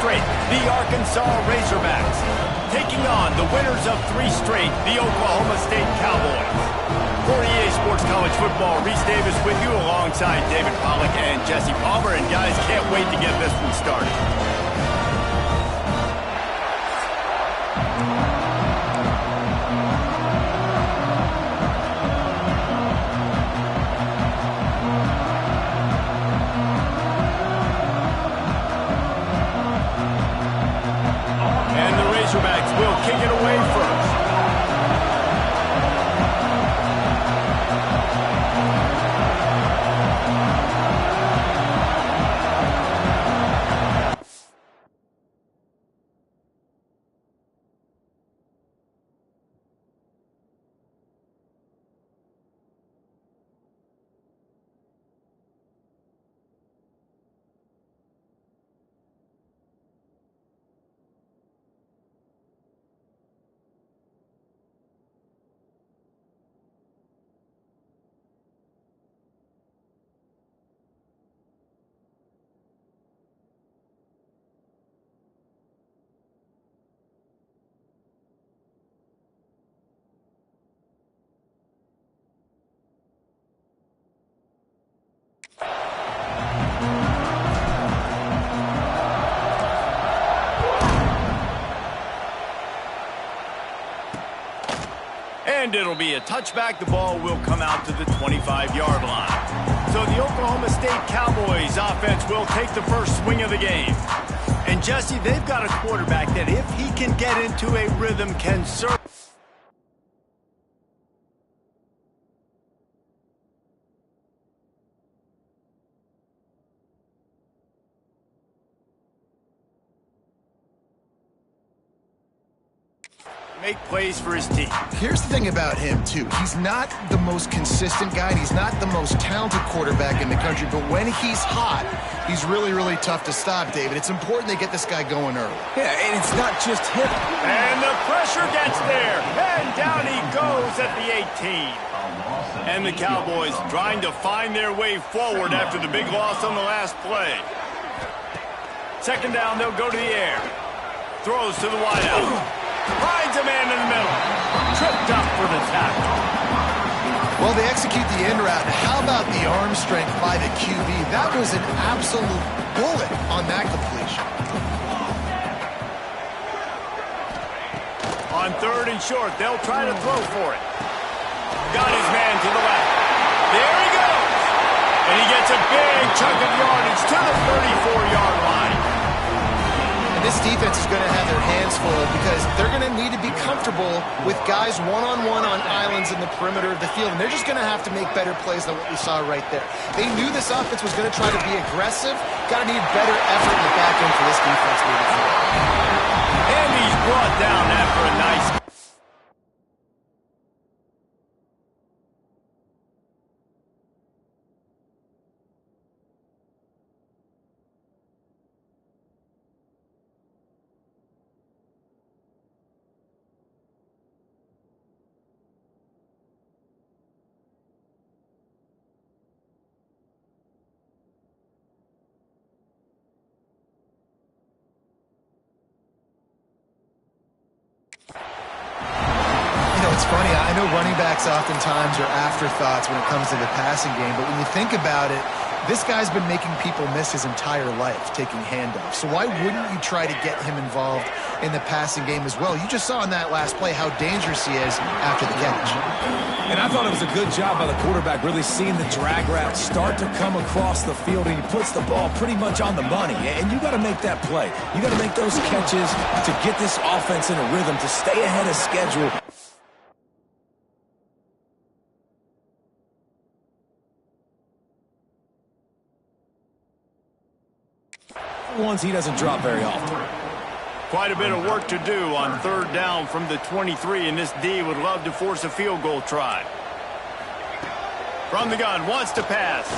straight, the Arkansas Razorbacks, taking on the winners of 3 straight, the Oklahoma State Cowboys. For EA Sports College Football, Reese Davis with you alongside David Pollack and Jesse Palmer. And guys, can't wait to get this one started. Will kick it away first. And it'll be a touchback. The ball will come out to the 25-yard line. So the Oklahoma State Cowboys offense will take the first swing of the game. And Jesse, they've got a quarterback that if he can get into a rhythm can serve. Make plays for his team. Here's the thing about him, too. He's not the most consistent guy, and he's not the most talented quarterback in the country, but when he's hot, he's really, really tough to stop, David. It's important they get this guy going early. Yeah, and it's not just him. And the pressure gets there, and down he goes at the 18. And the Cowboys trying to find their way forward after the big loss on the last play. Second down, they'll go to the air. Throws to the wideout. Finds a man in the middle. Tripped up for the tackle. Well, they execute the end route. How about the arm strength by the QB? That was an absolute bullet on that completion. On third and short, they'll try to throw for it. Got his man to the left. There he goes. And he gets a big chunk of yardage to the 34-yard line. And this defense is going to have their hands full because they're going to need to be comfortable with guys one-on-one on islands in the perimeter of the field. And they're just going to have to make better plays than what we saw right there. They knew this offense was going to try to be aggressive. Got to need better effort in the back end for this defense moving forward. And he's brought down after a nice... It's funny, I know running backs oftentimes are afterthoughts when it comes to the passing game, but when you think about it, this guy's been making people miss his entire life taking handoffs. So why wouldn't you try to get him involved in the passing game as well? You just saw in that last play how dangerous he is after the catch. And I thought it was a good job by the quarterback really seeing the drag route start to come across the field, and he puts the ball pretty much on the money. And you got to make that play. You got to make those catches to get this offense in a rhythm, to stay ahead of schedule. Ones he doesn't drop very often. Quite a bit of work to do on third down from the 23, and this D would love to force a field goal try. From the gun, wants to pass.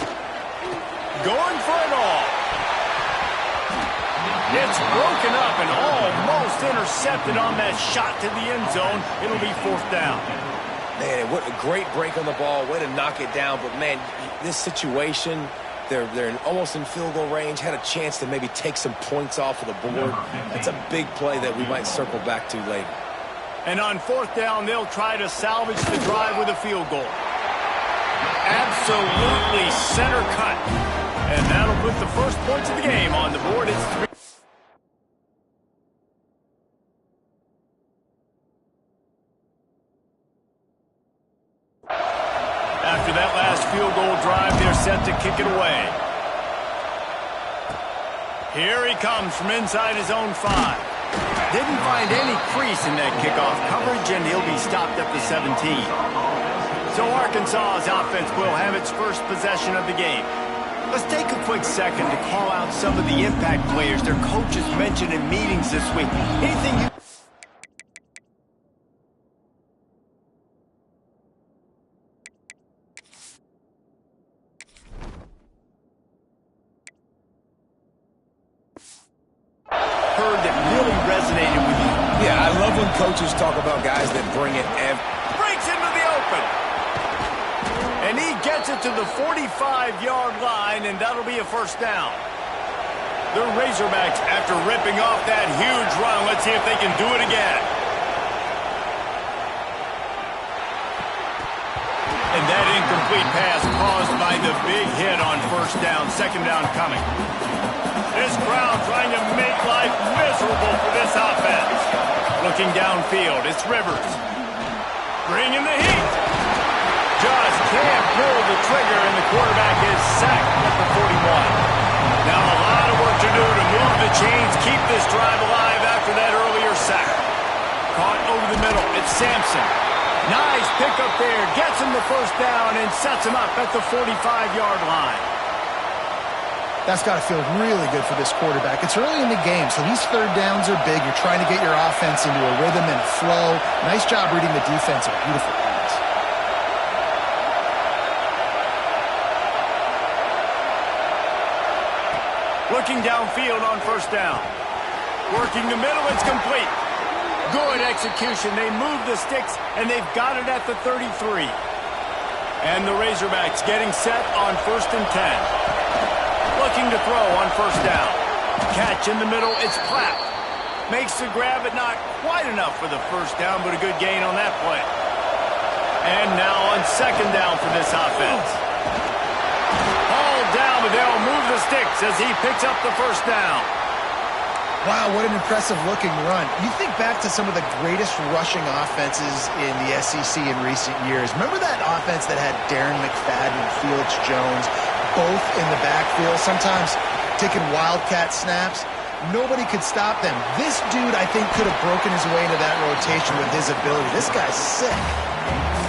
Going for it all. It's broken up and almost intercepted on that shot to the end zone. It'll be fourth down. Man, what a great break on the ball. Way to knock it down. But, man, this situation, They're almost in field goal range, had a chance to maybe take some points off of the board. That's a big play that we might circle back to later. And on 4th down, they'll try to salvage the drive with a field goal. Absolutely center cut. And that'll put the first points of the game on the board. It's 3. After that last field goal drive, they're set to kick it away. Here he comes from inside his own 5. Didn't find any crease in that kickoff coverage, and he'll be stopped at the 17. So Arkansas's offense will have its first possession of the game. Let's take a quick second to call out some of the impact players their coaches mentioned in meetings this week. Anything you... heard that really resonated with you? Yeah, I love when coaches talk about guys that bring it Breaks into the open. And he gets it to the 45-yard line, and that'll be a first down. The Razorbacks, after ripping off that huge run, let's see if they can do it again. And that incomplete pass caused by the big hit on first down. Second down coming. This crowd trying to make life miserable for this offense. Looking downfield, it's Rivers. Bringing the heat. Just can't pull the trigger, and the quarterback is sacked at the 41. Now a lot of work to do to move the chains, keep this drive alive after that earlier sack. Caught over the middle, it's Sampson. Nice pickup there, gets him the first down and sets him up at the 45-yard line. That's got to feel really good for this quarterback. It's early in the game, so these third downs are big. You're trying to get your offense into a rhythm and a flow. Nice job reading the defense. A beautiful pass. Looking downfield on first down. Working the middle, it's complete. Good execution. They move the sticks, and they've got it at the 33. And the Razorbacks getting set on 1st and 10. Looking to throw on first down. Catch in the middle, it's Clapp. Makes the grab, but not quite enough for the first down, but a good gain on that play. And now on second down for this offense. Hauled down, but they'll move the sticks as he picks up the first down. Wow, what an impressive-looking run. You think back to some of the greatest rushing offenses in the SEC in recent years. Remember that offense that had Darren McFadden and Felix Jones both in the backfield, sometimes taking wildcat snaps? Nobody could stop them. This dude, I think, could have broken his way into that rotation with his ability. This guy's sick.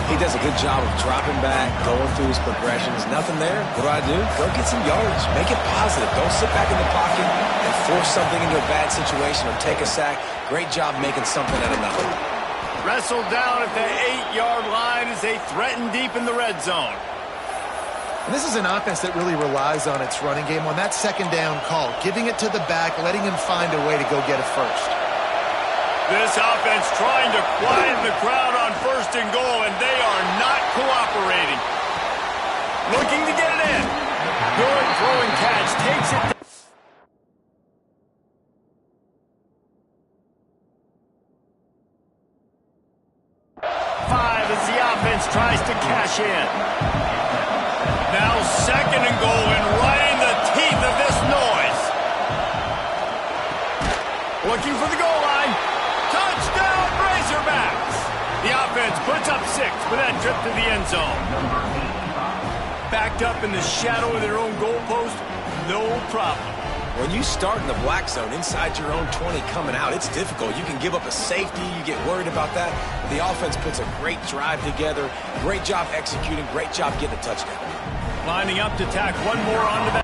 He does a good job of dropping back, going through his progressions. Nothing there. What do? Go get some yardage. Make it positive. Don't sit back in the pocket and force something into a bad situation or take a sack. Great job making something out of nothing. Wrestled down at the 8-yard line as they threaten deep in the red zone. And this is an offense that really relies on its running game. On that second down call, giving it to the back, letting him find a way to go get a first. This offense trying to quiet the crowd on 1st and goal, and they are not cooperating. Looking to get it in. Good throw and catch. Takes it. Five as the offense tries to cash in. Now 2nd and goal, and right in the teeth of this noise. Looking for the goal line. Touchdown, Razorbacks! The offense puts up 6 with that trip to the end zone. Backed up in the shadow of their own goalpost, no problem. When you start in the black zone inside your own 20 coming out, it's difficult. You can give up a safety. You get worried about that. The offense puts a great drive together. Great job executing. Great job getting a touchdown. Lining up to tack one more onto that.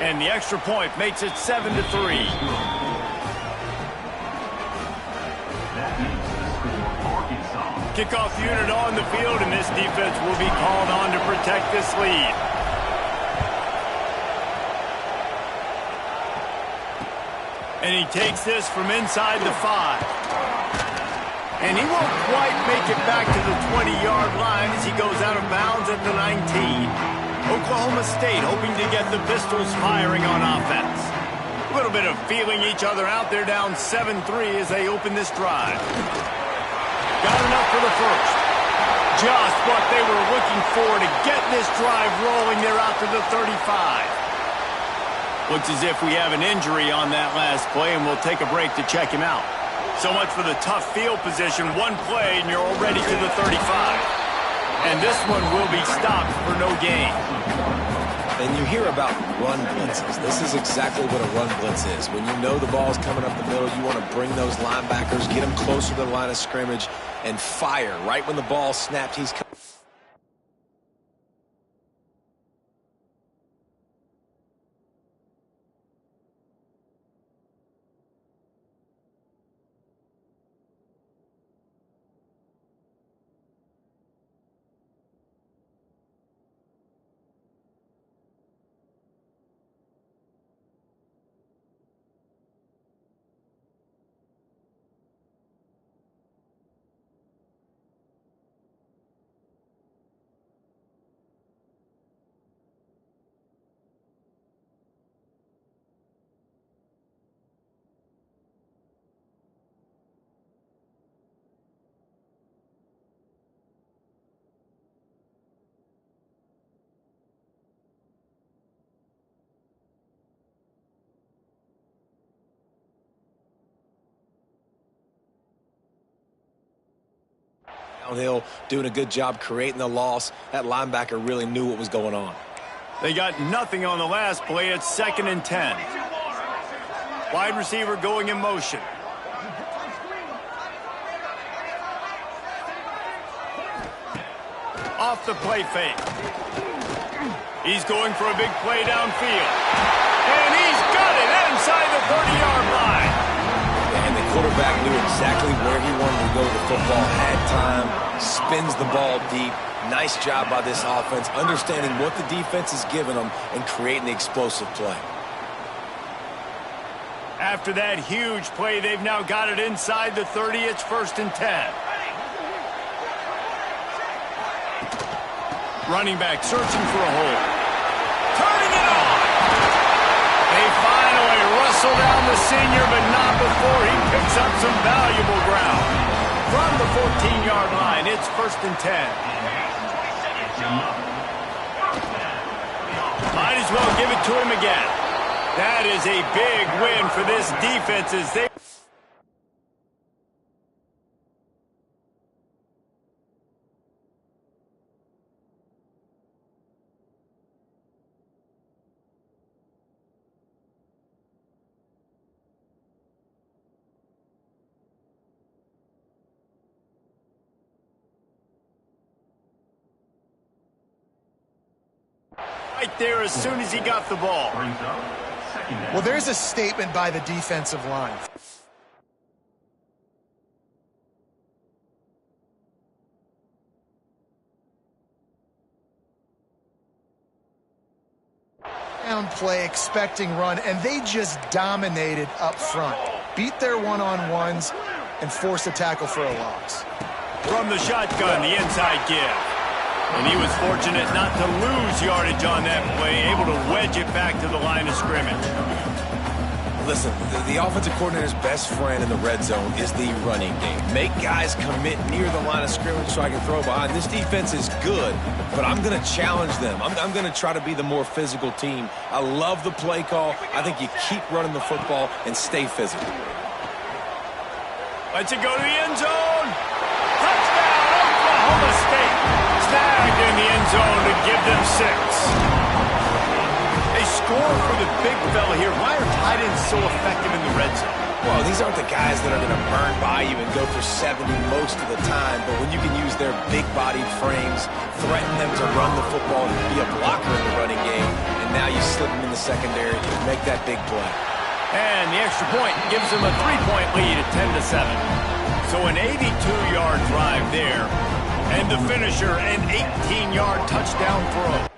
And the extra point makes it 7-3. Kickoff unit on the field, and this defense will be called on to protect this lead. And he takes this from inside the 5. And he won't quite make it back to the 20-yard line as he goes out of bounds at the 19. Oklahoma State hoping to get the Pistols firing on offense. A little bit of feeling each other out there, down 7-3 as they open this drive. Got enough for the first. Just what they were looking for to get this drive rolling. They're out to the 35. Looks as if we have an injury on that last play, and we'll take a break to check him out. So much for the tough field position. One play, and you're already to the 35. And this one will be stopped for no gain. And you hear about run blitzes. This is exactly what a run blitz is. When you know the ball's coming up the middle, you want to bring those linebackers, get them closer to the line of scrimmage, and fire right when the ball snapped. He's coming. Downhill, doing a good job creating the loss. That linebacker really knew what was going on. They got nothing on the last play. It's 2nd and 10. Wide receiver going in motion. Off the play fake. He's going for a big play downfield. And he's got it inside the 30-yard line. And the quarterback knew exactly where he wanted to go with the football, had time, spins the ball deep. Nice job by this offense, understanding what the defense is giving them and creating the explosive play. After that huge play, they've now got it inside the 30. It's 1st and 10. Running back searching for a hole. Turning it on! They finally wrestle down the senior, but not before he picks up some valuable ground. From the 14-yard line, it's 1st and 10. Might as well give it to him again. That is a big win for this defense as they... Right there as soon as he got the ball. Well, there's a statement by the defensive line. Down play, expecting run, and they just dominated up front. Beat their one-on-ones and forced a tackle for a loss. From the shotgun, the inside give. And he was fortunate not to lose yardage on that play, able to wedge it back to the line of scrimmage. Listen, the offensive coordinator's best friend in the red zone is the running game. Make guys commit near the line of scrimmage so I can throw behind. This defense is good, but I'm going to challenge them. I'm going to try to be the more physical team. I love the play call. I think you keep running the football and stay physical. Let's it go to the end zone. Touchdown, Oklahoma State. Snagged in the end zone to give them 6. They score for the big fella here. Why are tight ends so effective in the red zone? Well, these aren't the guys that are going to burn by you and go for 70 most of the time, but when you can use their big-bodied frames, threaten them to run the football and be a blocker in the running game, and Now you slip him in the secondary, make that big play. And the extra point gives them a 3-point lead at 10-7. So an 82-yard drive there. And the finisher, an 18-yard touchdown throw.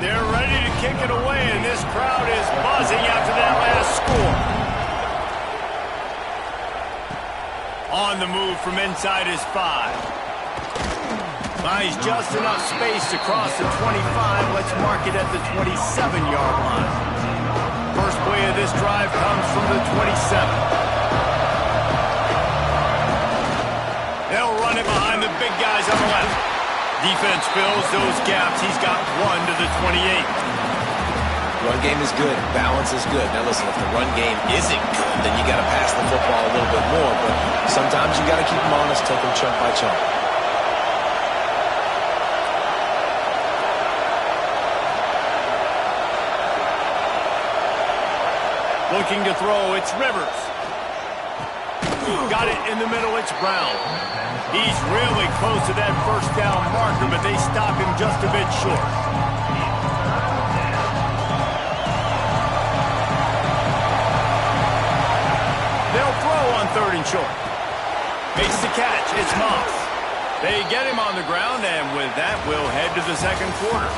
They're ready to kick it away, and this crowd is buzzing after that last score. On the move from inside his 5. Buys just enough space to cross the 25. Let's mark it at the 27-yard line. First play of this drive comes from the 27. They'll run it behind the big guys on the left. Defense fills those gaps. He's got 1 to the 28. Run game is good. Balance is good. Now listen, if the run game isn't good, then you got to pass the football a little bit more. But sometimes you got to keep them honest, take them chunk by chunk. Looking to throw, it's Rivers. Got it in the middle, it's Brown. He's really close to that first down marker, but they stop him just a bit short. They'll throw on 3rd and short. Makes the catch, it's Moss. They get him on the ground, and with that, we'll head to the second quarter.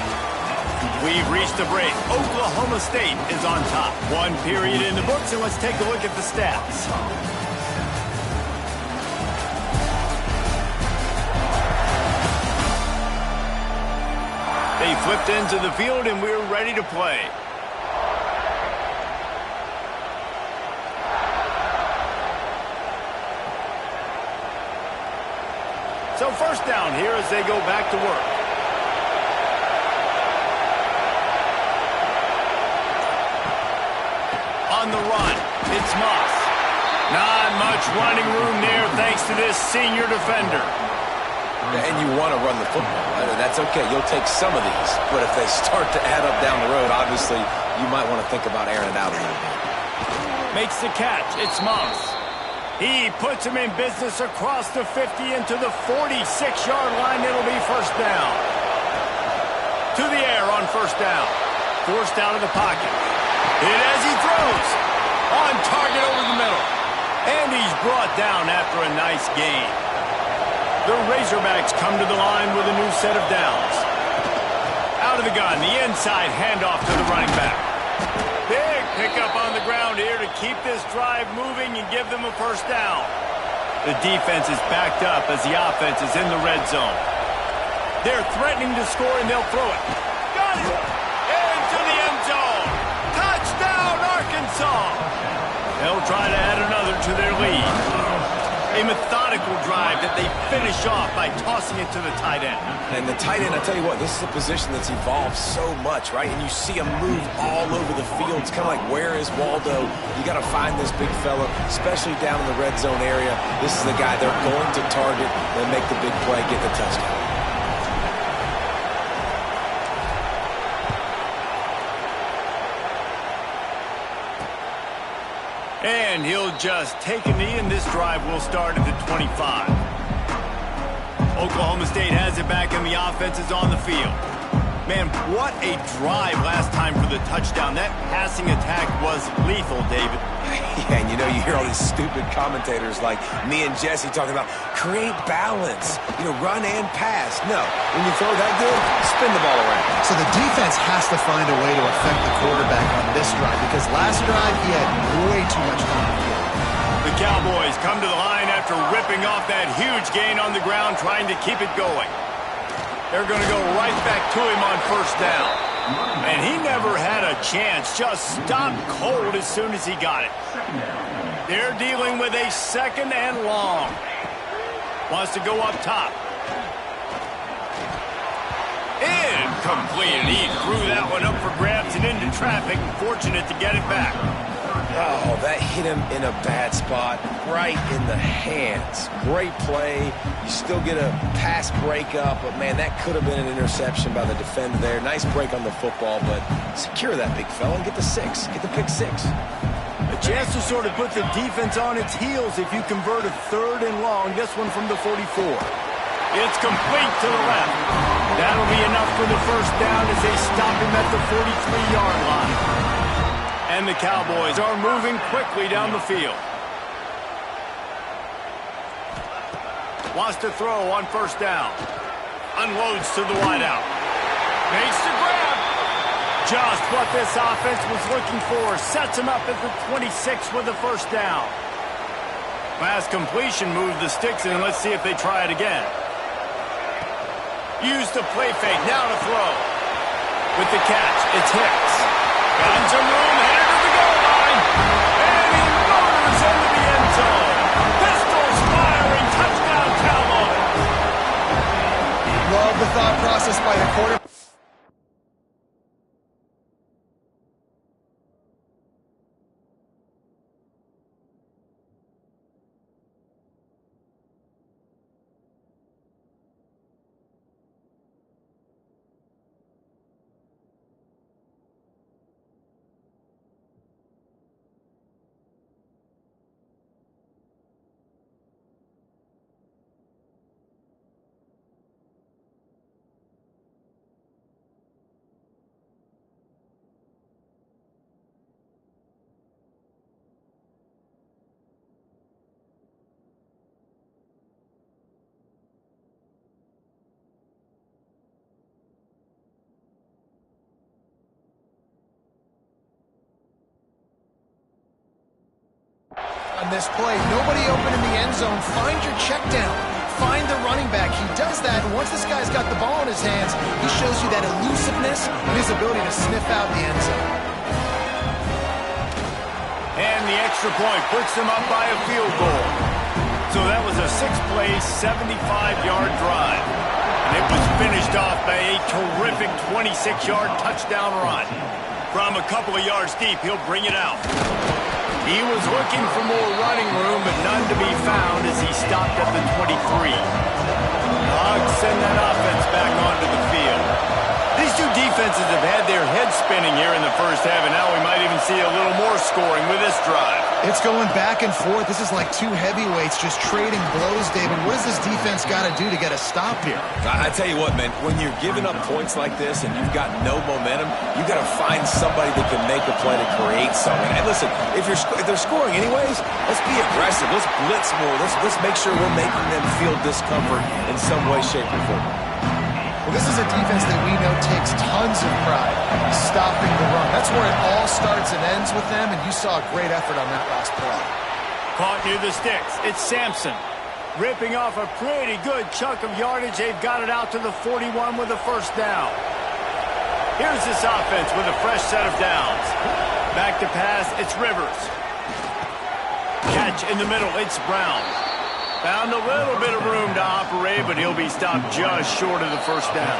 We've reached the break. Oklahoma State is on top. 1 period in the books, and let's take a look at the stats. They flipped into the field, and we're ready to play. So first down here as they go back to work. On the run, it's Moss. Not much running room there thanks to this senior defender. And you want to run the football. That's okay. You'll take some of these. But if they start to add up down the road, obviously, you might want to think about airing it out a little bit. Makes the catch. It's Moss. He puts him in business across the 50 into the 46-yard line. It'll be first down. To the air on first down. Forced out of the pocket. Hit as he throws. On target over the middle. And he's brought down after a nice gain. The Razorbacks come to the line with a new set of downs. Out of the gun, the inside handoff to the running back. Big pickup on the ground here to keep this drive moving and give them a first down. The defense is backed up as the offense is in the red zone. They're threatening to score, and they'll throw it. Got it! Into the end zone. Touchdown, Arkansas! They'll try to add another to their lead. A methodical drive that they finish off by tossing it to the tight end. And the tight end, I tell you what, this is a position that's evolved so much, right? And you see him move all over the field. It's kind of like, where is Waldo? You got to find this big fella, especially down in the red zone area. This is the guy they're going to target and make the big play, get the touchdown. And he'll just take a knee, and this drive will start at the 25. Oklahoma State has it back, and the offense is on the field. Man, what a drive last time for the touchdown. That passing attack was lethal, David. Yeah, and you know, you hear all these stupid commentators like me and Jesse talking about create balance, run and pass. No, when you throw that good, spin the ball around. So the defense has to find a way to affect the quarterback on this drive, because last drive he had way too much time to field. The Cowboys come to the line after ripping off that huge gain on the ground, trying to keep it going. They're going to go right back to him on first down. And he never had a chance, just stopped cold as soon as he got it. They're dealing with a second and long. Wants to go up top. Incomplete. He threw that one up for grabs and into traffic. Fortunate to get it back. Oh, that hit him in a bad spot, right in the hands. Great play. You still get a pass breakup, but, man, that could have been an interception by the defender there. Nice break on the football, but secure that big fella and get the 6. Get the pick 6. A chance to sort of put the defense on its heels if you convert a 3rd and long. This one from the 44. It's complete to the left. That'll be enough for the first down as they stop him at the 43-yard line. And the Cowboys are moving quickly down the field. Wants to throw on first down. Unloads to the wideout. Makes the grab. Just what this offense was looking for. Sets him up at the 26 with the first down. Pass completion, move the sticks in. Let's see if they try it again. Use the play fake. Now to throw. With the catch, it's Hicks. Got some room, headed to the goal line. And he motors into the end zone. Pistols firing, touchdown Cowboys. Love the thought process by the quarterback. On this play, nobody open in the end zone. Find your check down. Find the running back. He does that, and once this guy's got the ball in his hands, he shows you that elusiveness and his ability to sniff out the end zone. And the extra point puts them up by a field goal. So that was a 6-play, 75-yard drive. And it was finished off by a terrific 26-yard touchdown run. From a couple of yards deep, he'll bring it out. He was looking for more running room, but none to be found as he stopped at the 23. Hogs send that offense back onto the field. These two defenses have had their heads spinning here in the first half, and now we might even see a little more scoring with this drive. It's going back and forth. This is like two heavyweights just trading blows, David. What does this defense got to do to get a stop here? I tell you what, man, when you're giving up points like this and you've got no momentum, you got to find somebody that can make a play to create something. And listen, if they're scoring anyways, let's be aggressive. Let's blitz more. Let's make sure we're making them feel discomfort in some way, shape, or form. Well, this is a defense that we know takes tons of pride stopping the run. That's where it all starts and ends with them, and you saw a great effort on that last play. Caught near the sticks. It's Sampson. Ripping off a pretty good chunk of yardage. They've got it out to the 41 with the first down. Here's this offense with a fresh set of downs. Back to pass, it's Rivers. Catch in the middle, it's Brown. Found a little bit of room to operate, but he'll be stopped just short of the first down.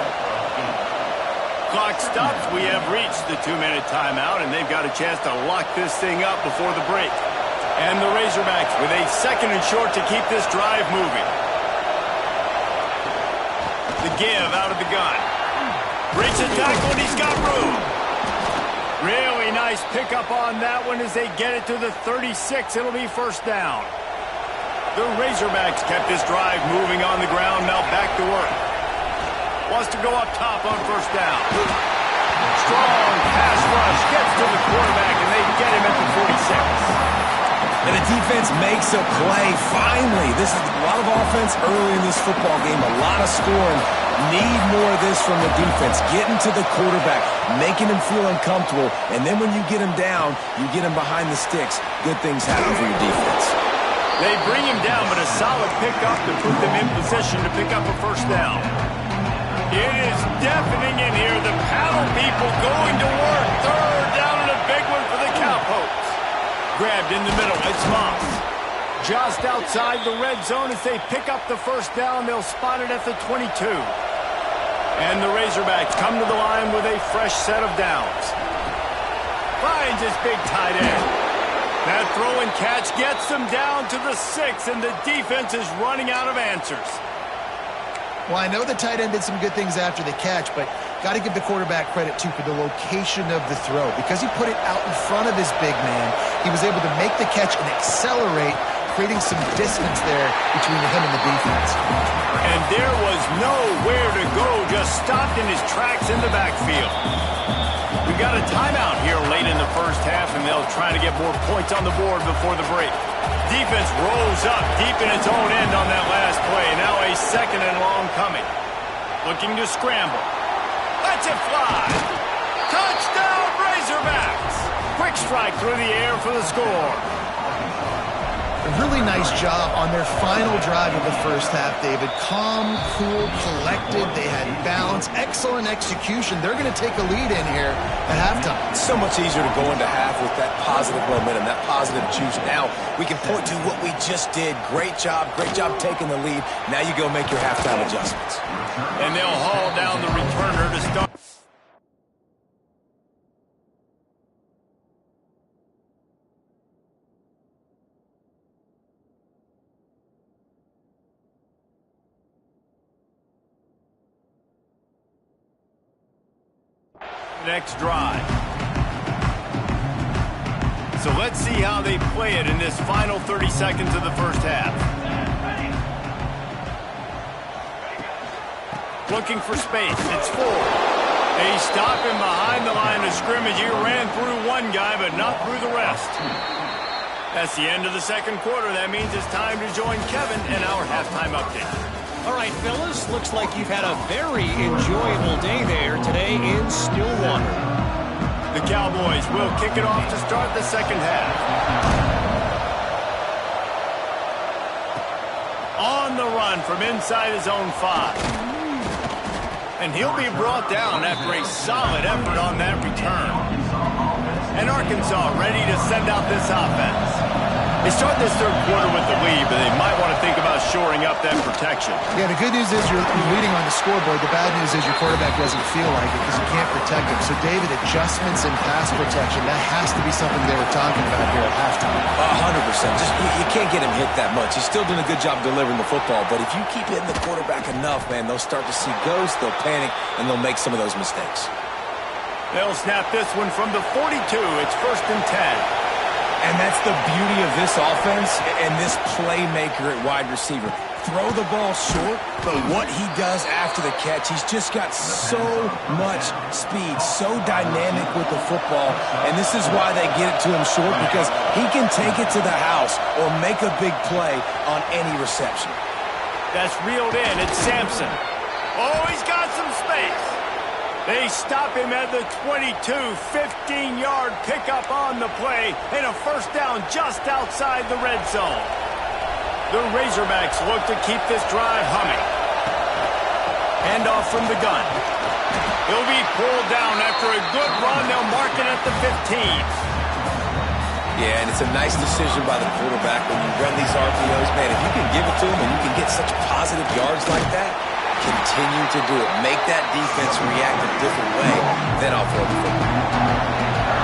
Clock stops. We have reached the 2-minute timeout, and they've got a chance to lock this thing up before the break. And the Razorbacks with a 2nd and short to keep this drive moving. The give out of the gun. Breaks a tackle, and he's got room. Really nice pickup on that one as they get it to the 36. It'll be first down. The Razorbacks kept this drive moving on the ground. Now back to work. Wants to go up top on first down. Strong pass rush. Gets to the quarterback, and they get him at the 46. And the defense makes a play, finally. This is a lot of offense early in this football game, a lot of scoring. Need more of this from the defense. Getting to the quarterback, making him feel uncomfortable, and then when you get him down, you get him behind the sticks. Good things happen for your defense. They bring him down, but a solid pickup to put them in position to pick up a first down. It is deafening in here. The paddle people going to work. 3rd down and a big one for the Cowpokes. Grabbed in the middle. It's Moss. Just outside the red zone as they pick up the first down. They'll spot it at the 22. And the Razorbacks come to the line with a fresh set of downs. Finds his big tight end. That throw and catch gets them down to the 6, and the defense is running out of answers. Well, I know the tight end did some good things after the catch, but got to give the quarterback credit, too, for the location of the throw. Because he put it out in front of his big man, he was able to make the catch and accelerate, creating some distance there between him and the defense. And there was nowhere to go, just stopped in his tracks in the backfield. We've got a timeout here late in the first half, and they'll try to get more points on the board before the break. Defense rolls up deep in its own end on that last play. Now a 2nd and long coming. Looking to scramble. Lets it fly. Touchdown, Razorbacks. Quick strike through the air for the score. A really nice job on their final drive of the first half, David. Calm, cool, collected. They had balance. Excellent execution. They're going to take a lead in here at halftime. It's so much easier to go into half with that positive momentum, that positive juice. Now we can point to what we just did. Great job taking the lead. Now you go make your halftime adjustments. And they'll haul down the returner to start. Next drive. So let's see how they play it in this final 30 seconds of the first half. Looking for space. It's full. They stop him behind the line of scrimmage. He ran through one guy, but not through the rest. That's the end of the second quarter. That means it's time to join Kevin in our halftime update. All right, fellas, looks like you've had a very enjoyable day there today in Stillwater. The Cowboys will kick it off to start the second half. On the run from inside his own 5. And he'll be brought down after a solid effort on that return. And Arkansas ready to send out this offense. They start this third quarter with the lead, but they might want to think about shoring up that protection. Yeah, the good news is you're leading on the scoreboard. The bad news is your quarterback doesn't feel like it because you can't protect him. So, David, adjustments in pass protection, that has to be something they were talking about here at halftime. 100%. Just you can't get him hit that much. He's still doing a good job delivering the football, but if you keep hitting the quarterback enough, man, they'll start to see ghosts, they'll panic, and they'll make some of those mistakes. They'll snap this one from the 42. It's 1st and 10. And that's the beauty of this offense and this playmaker at wide receiver. Throw the ball short, but what he does after the catch, he's just got so much speed, so dynamic with the football. And this is why they get it to him short, because he can take it to the house or make a big play on any reception. That's reeled in. It's Sampson. Oh, he's got some space. They stop him at the 22, 15-yard pickup on the play, and a first down just outside the red zone. The Razorbacks look to keep this drive humming. Handoff from the gun. He'll be pulled down after a good run. They'll mark it at the 15. Yeah, and it's a nice decision by the quarterback when you run these RPOs. Man, if you can give it to him and you can get such positive yards like that, continue to do it. Make that defense react a different way, then I'll throw the football.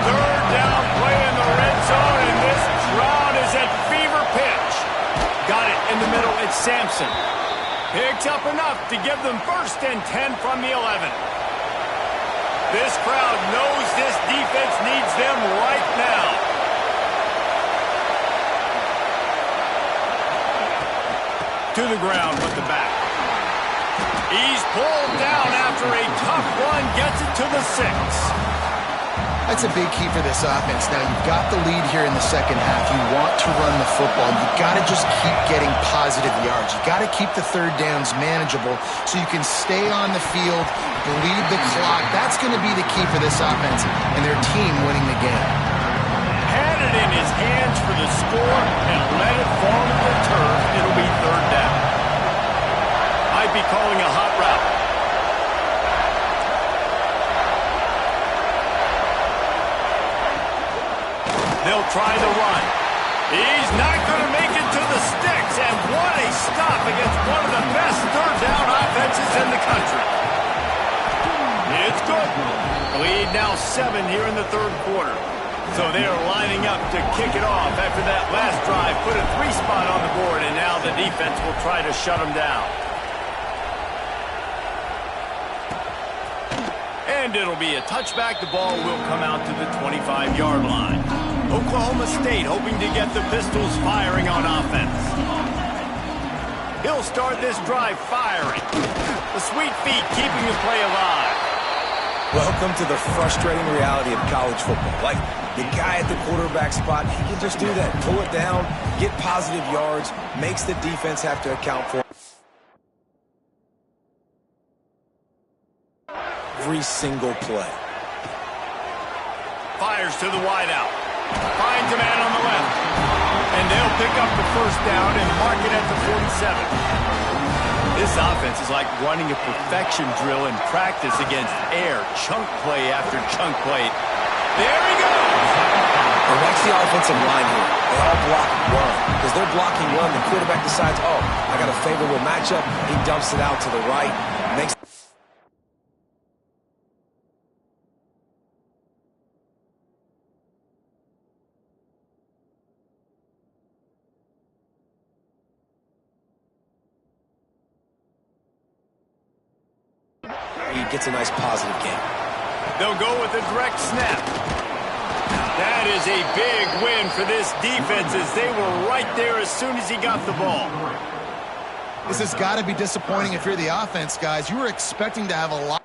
Third down play in the red zone, and this crowd is at fever pitch. Got it in the middle. It's Sampson. Picks up enough to give them 1st and 10 from the 11. This crowd knows this defense needs them right now. To the ground with the back. He's pulled down after a tough run, gets it to the 6. That's a big key for this offense. Now, you've got the lead here in the second half. You want to run the football. You've got to just keep getting positive yards. You've got to keep the third downs manageable so you can stay on the field, bleed the clock. That's going to be the key for this offense and their team winning the game. Had it in his hands for the score and let it fall to the turf. It'll be third down. Might be calling a hot route. They'll try the run. He's not going to make it to the sticks, and what a stop against one of the best third down offenses in the country. It's good. Lead now 7 here in the third quarter. So they are lining up to kick it off after that last drive. Put a 3-spot on the board, and now the defense will try to shut them down. And it'll be a touchback. The ball will come out to the 25-yard line. Oklahoma State hoping to get the Pistols firing on offense. He'll start this drive firing. The sweet feet keeping the play alive. Welcome to the frustrating reality of college football. Like, the guy at the quarterback spot, he can just do that. Pull it down, get positive yards, makes the defense have to account for every single play. Fires to the wideout. Finds a man on the left. And they'll pick up the first down and mark it at the 47. This offense is like running a perfection drill in practice against air. Chunk play after chunk play. There he goes! And watch the offensive line here. They all block run. Because they're blocking run, the quarterback decides, oh, I got a favorable matchup. He dumps it out to the right. Makes he gets a nice positive game. They'll go with a direct snap. That is a big win for this defense as they were right there as soon as he got the ball. This has got to be disappointing if you're the offense, guys. You were expecting to have a lot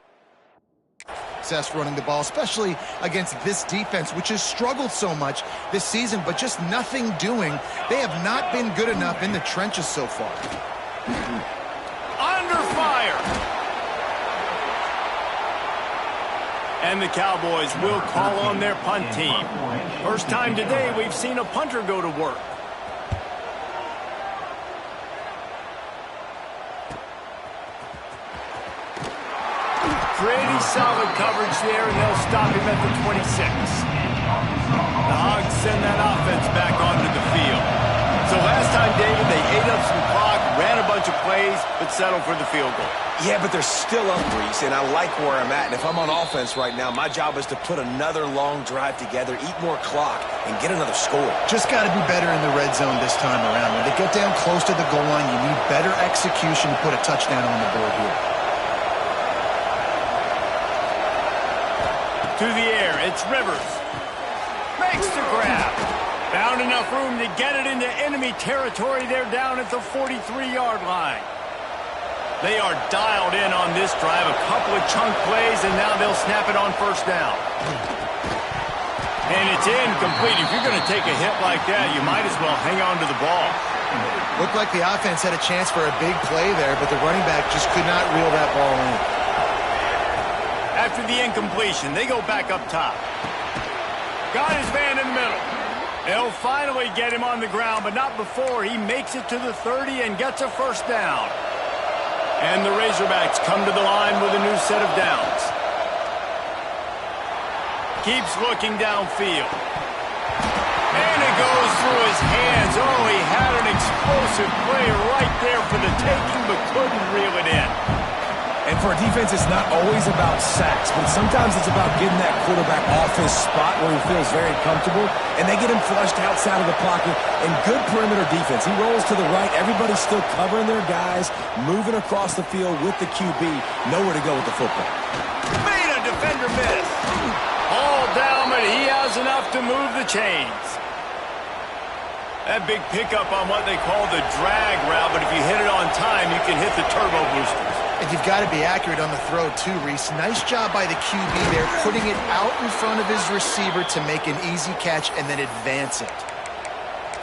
of success running the ball, especially against this defense, which has struggled so much this season, but just nothing doing. They have not been good enough in the trenches so far. Under fire. And the Cowboys will call on their punt team. First time today we've seen a punter go to work. Pretty solid coverage there, and they'll stop him at the 26. The Hogs send that offense back onto the field. So last time, David, they ate up some clock, ran a bunch of plays, but settled for the field goal. Yeah, but they're still up, Reese, and I like where I'm at. And if I'm on offense right now, my job is to put another long drive together, eat more clock, and get another score. Just got to be better in the red zone this time around. When they get down close to the goal line, you need better execution to put a touchdown on the board here. To the air, it's Rivers. Makes the grab. Found enough room to get it into enemy territory. They're down at the 43-yard line. They are dialed in on this drive. A couple of chunk plays, and now they'll snap it on first down. And it's incomplete. If you're going to take a hit like that, you might as well hang on to the ball. Looked like the offense had a chance for a big play there, but the running back just could not reel that ball in. After the incompletion, they go back up top. Got his man in the middle. They'll finally get him on the ground, but not before he makes it to the 30 and gets a first down. And the Razorbacks come to the line with a new set of downs. Keeps looking downfield. And it goes through his hands. Oh, he had an explosive play right there for the taking, but couldn't reel it in. And for a defense, it's not always about sacks, but sometimes it's about getting that quarterback off his spot where he feels very comfortable, and they get him flushed outside of the pocket. And good perimeter defense. He rolls to the right. Everybody's still covering their guys, moving across the field with the QB. Nowhere to go with the football. Made a defender miss. All down, but he has enough to move the chains. That big pickup on what they call the drag route, but if you hit it on time, you can hit the turbo boosters. And you've got to be accurate on the throw, too, Reese. Nice job by the QB there, putting it out in front of his receiver to make an easy catch and then advance it.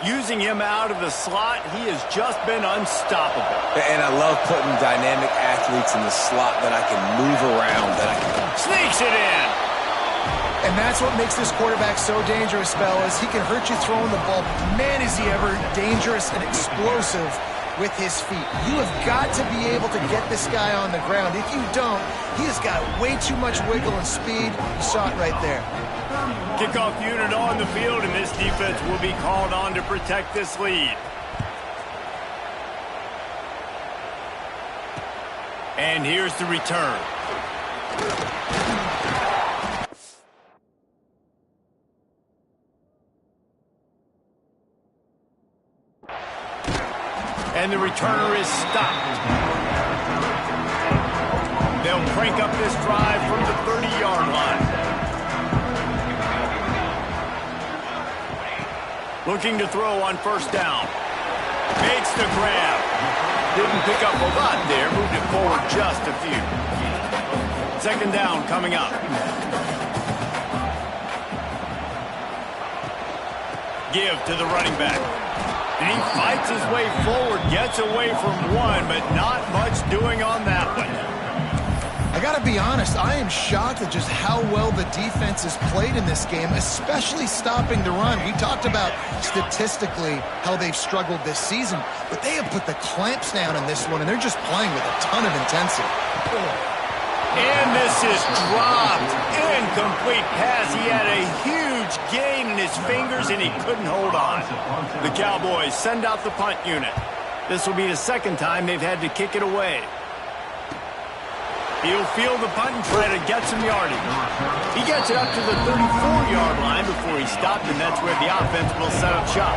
Using him out of the slot, he has just been unstoppable. And I love putting dynamic athletes in the slot that I can move around. Sneaks it in. And that's what makes this quarterback so dangerous, fellas. He can hurt you throwing the ball. Man, is he ever dangerous and explosive with his feet. You have got to be able to get this guy on the ground. If you don't, he has got way too much wiggle and speed. You saw it right there. Kickoff unit on the field, and this defense will be called on to protect this lead. And here's the return. And the returner is stopped. They'll crank up this drive from the 30-yard line. Looking to throw on first down. Makes the grab. Didn't pick up a lot there. Moved it forward just a few. Second down coming up. Give to the running back. And he fights his way forward, gets away from one, but not much doing on that one. I got to be honest, I am shocked at just how well the defense has played in this game, especially stopping the run. We talked about statistically how they've struggled this season, but they have put the clamps down in this one, and they're just playing with a ton of intensity. And this is dropped. Incomplete pass. He had a huge gain in his fingers, and he couldn't hold on. The Cowboys send out the punt unit. This will be the second time they've had to kick it away. He'll field the punt and try to get some yardage. He gets it up to the 34-yard line before he stopped, and that's where the offense will set up shop.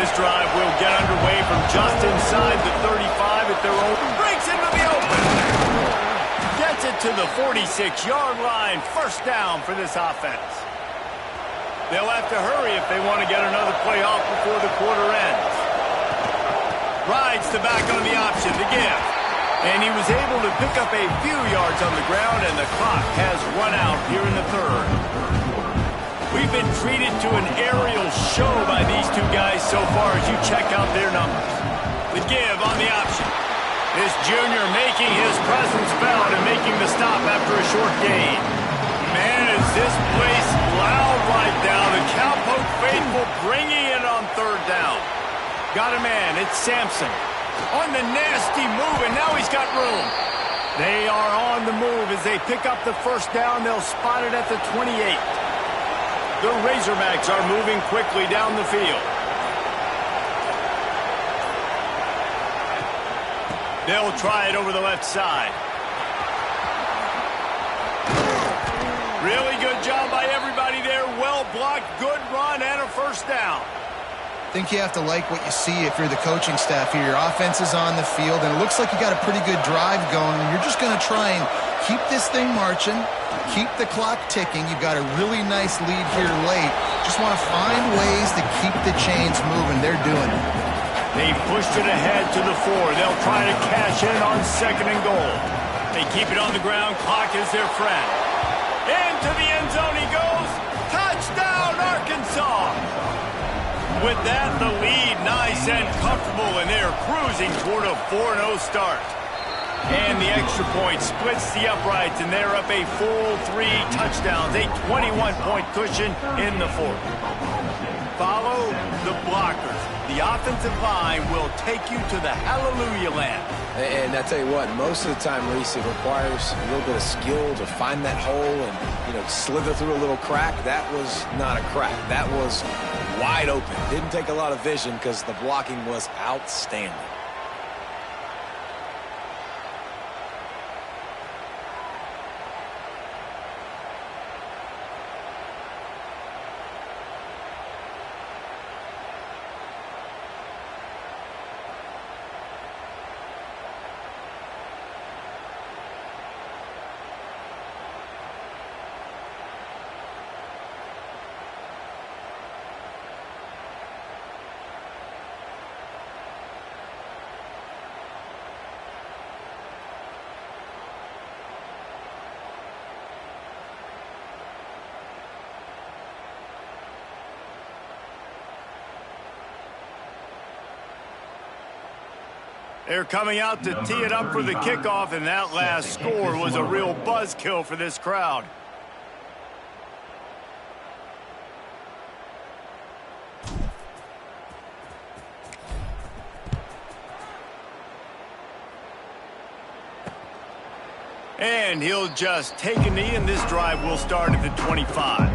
This drive will get underway from just inside the 35 at their own. Breaks into the open. Gets it to the 46-yard line. First down for this offense. They'll have to hurry if they want to get another play off before the quarter ends. Rides the back on the option to give. And he was able to pick up a few yards on the ground, and the clock has run out here in the third. We've been treated to an aerial show by these two guys so far as you check out their numbers. The give on the option. This junior making his presence felt and making the stop after a short gain. Man, is this place loud right now. The Cowpoke faithful bringing it on third down. Got a man. It's Sampson. On the nasty move, and now he's got room. They are on the move as they pick up the first down. They'll spot it at the 28. The Razorbacks are moving quickly down the field. They'll try it over the left side. Really good job by everybody there. Well blocked, good run, and a first down. I think you have to like what you see if you're the coaching staff here. Your offense is on the field, and it looks like you got a pretty good drive going, and you're just going to try and keep this thing marching, keep the clock ticking. You've got a really nice lead here late. Just want to find ways to keep the chains moving. They're doing it. They pushed it ahead to the 4. They'll try to cash in on second and goal. They keep it on the ground. Clock is their friend. Into the end zone he goes. Touchdown, Arkansas! With that, the lead nice and comfortable, and they're cruising toward a 4-0 start. And the extra point splits the uprights, and they're up a full 3 touchdowns, a 21-point cushion in the fourth. Follow the blockers. The offensive line will take you to the hallelujah land. And I tell you what, most of the time, Reese, it requires a little bit of skill to find that hole and, slither through a little crack. That was not a crack. That was wide open. Didn't take a lot of vision because the blocking was outstanding. They're coming out to tee it up for the kickoff, and that last score was a real buzzkill for this crowd. And he'll just take a knee, and this drive will start at the 25.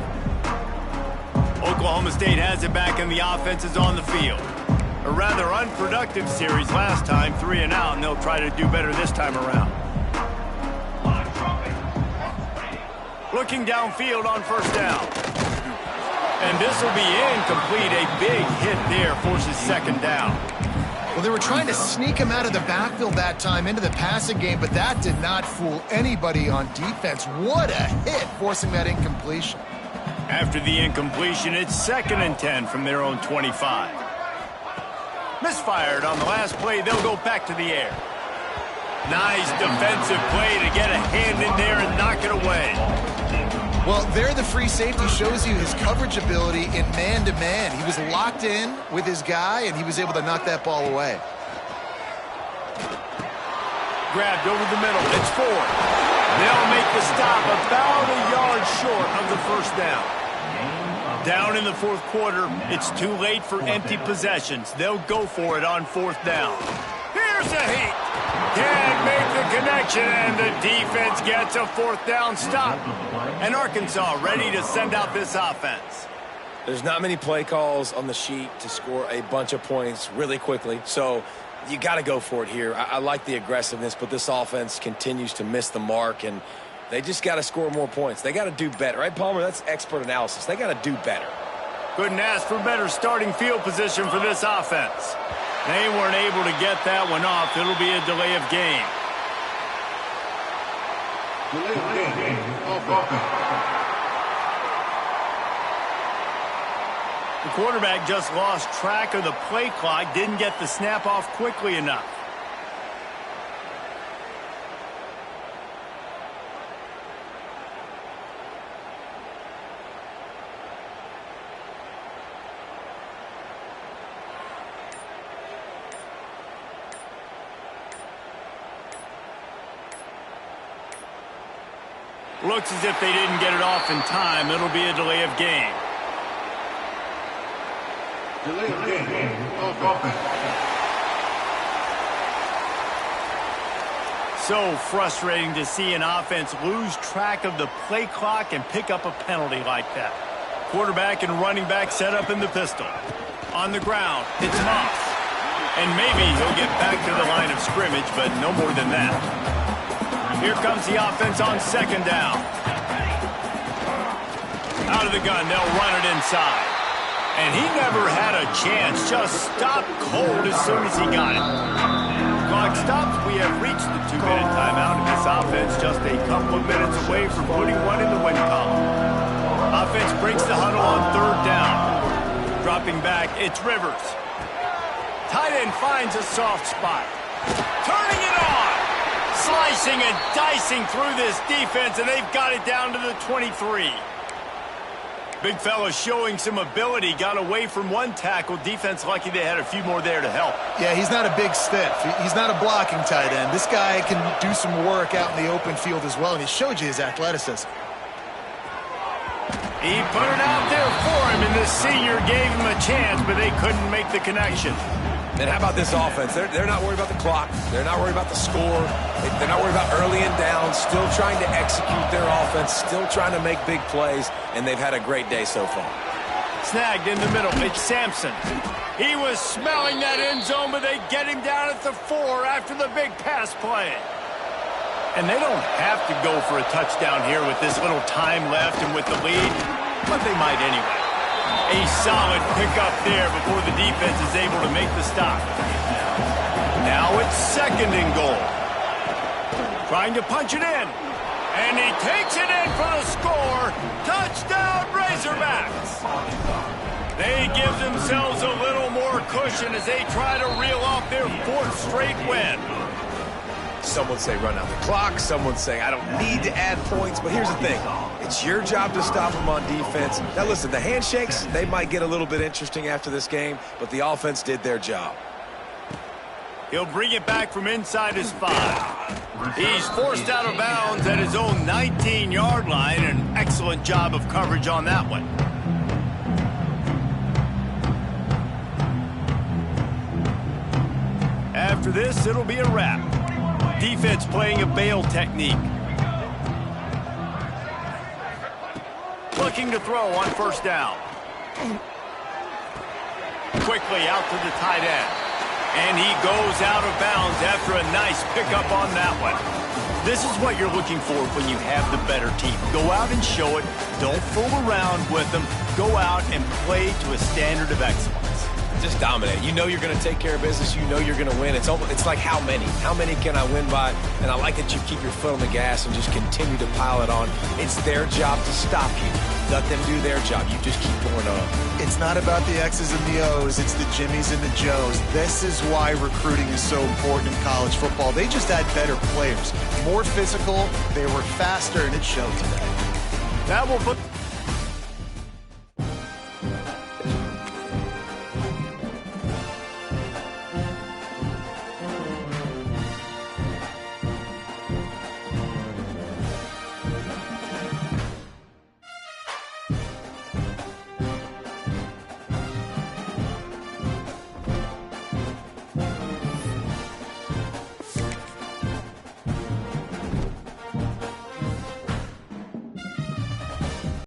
Oklahoma State has it back, and the offense is on the field. A rather unproductive series last time, 3 and out, and they'll try to do better this time around. Looking downfield on first down. And this will be incomplete. A big hit there forces second down. Well, they were trying to sneak him out of the backfield that time into the passing game, but that did not fool anybody on defense. What a hit, forcing that incompletion. After the incompletion, it's 2nd and 10 from their own 25. Misfired on the last play. They'll go back to the air. Nice defensive play to get a hand in there and knock it away. Well, there the free safety shows you his coverage ability in man-to-man. He was locked in with his guy, and he was able to knock that ball away. Grabbed over the middle. It's 4. They'll make the stop about a yard short of the first down. Down in the 4th quarter, it's too late for empty possessions. They'll go for it on 4th down. Here's a heat. Can't make the connection, and the defense gets a 4th down stop. And Arkansas ready to send out this offense. There's not many play calls on the sheet to score a bunch of points really quickly, so you got to go for it here. I like the aggressiveness, but this offense continues to miss the mark, and they just got to score more points. They got to do better, right, Palmer? That's expert analysis. They got to do better. Couldn't ask for better starting field position for this offense. They weren't able to get that one off. It'll be a delay of game. The quarterback just lost track of the play clock, didn't get the snap off quickly enough. Looks as if they didn't get it off in time. It'll be a delay of game. Delay of game. So frustrating to see an offense lose track of the play clock and pick up a penalty like that. Quarterback and running back set up in the pistol. On the ground, it's Moss. And maybe he'll get back to the line of scrimmage, but no more than that. Here comes the offense on 2nd down. Out of the gun, they'll run it inside. And he never had a chance, just stopped cold as soon as he got it. Clock stops, we have reached the 2-minute timeout, and this offense just a couple of minutes away from putting one in the win column. Offense breaks the huddle on 3rd down. Dropping back, it's Rivers. Tight end finds a soft spot. Turning it on. Slicing and dicing through this defense, and they've got it down to the 23. Big fella showing some ability. Got away from one tackle. Defense lucky they had a few more there to help. Yeah, he's not a big stiff. He's not a blocking tight end. This guy can do some work out in the open field as well, and he showed you his athleticism. He put it out there for him, and this senior gave him a chance, but they couldn't make the connection. And how about this offense? They're not worried about the clock. They're not worried about the score. They're not worried about early and down. Still trying to execute their offense. Still trying to make big plays. And they've had a great day so far. Snagged in the middle. It's Sampson. He was smelling that end zone, but they get him down at the 4 after the big pass play. And they don't have to go for a touchdown here with this little time left and with the lead, but they might anyway. A solid pickup there before the defense is able to make the stop. Now it's 2nd and goal. Trying to punch it in. And he takes it in for the score. Touchdown, Razorbacks. They give themselves a little more cushion as they try to reel off their 4th straight win. Some would say run out the clock. Some would say I don't need to add points. But here's the thing. It's your job to stop them on defense. Now, listen, the handshakes, they might get a little bit interesting after this game, but the offense did their job. He'll bring it back from inside his 5. He's forced out of bounds at his own 19-yard line. An excellent job of coverage on that one. After this, it'll be a wrap. Defense playing a bail technique. Looking to throw on 1st down. Quickly out to the tight end. And he goes out of bounds after a nice pickup on that one. This is what you're looking for when you have the better team. Go out and show it. Don't fool around with them. Go out and play to a standard of excellence. Just dominate. You know you're going to take care of business. You know you're going to win. It's like how many? How many can I win by? And I like that you keep your foot on the gas and just continue to pile it on. It's their job to stop you. Let them do their job. You just keep going on. It's not about the X's and the O's. It's the Jimmies and the Joes. This is why recruiting is so important in college football. They just had better players, more physical. They were faster, and it showed today. That will put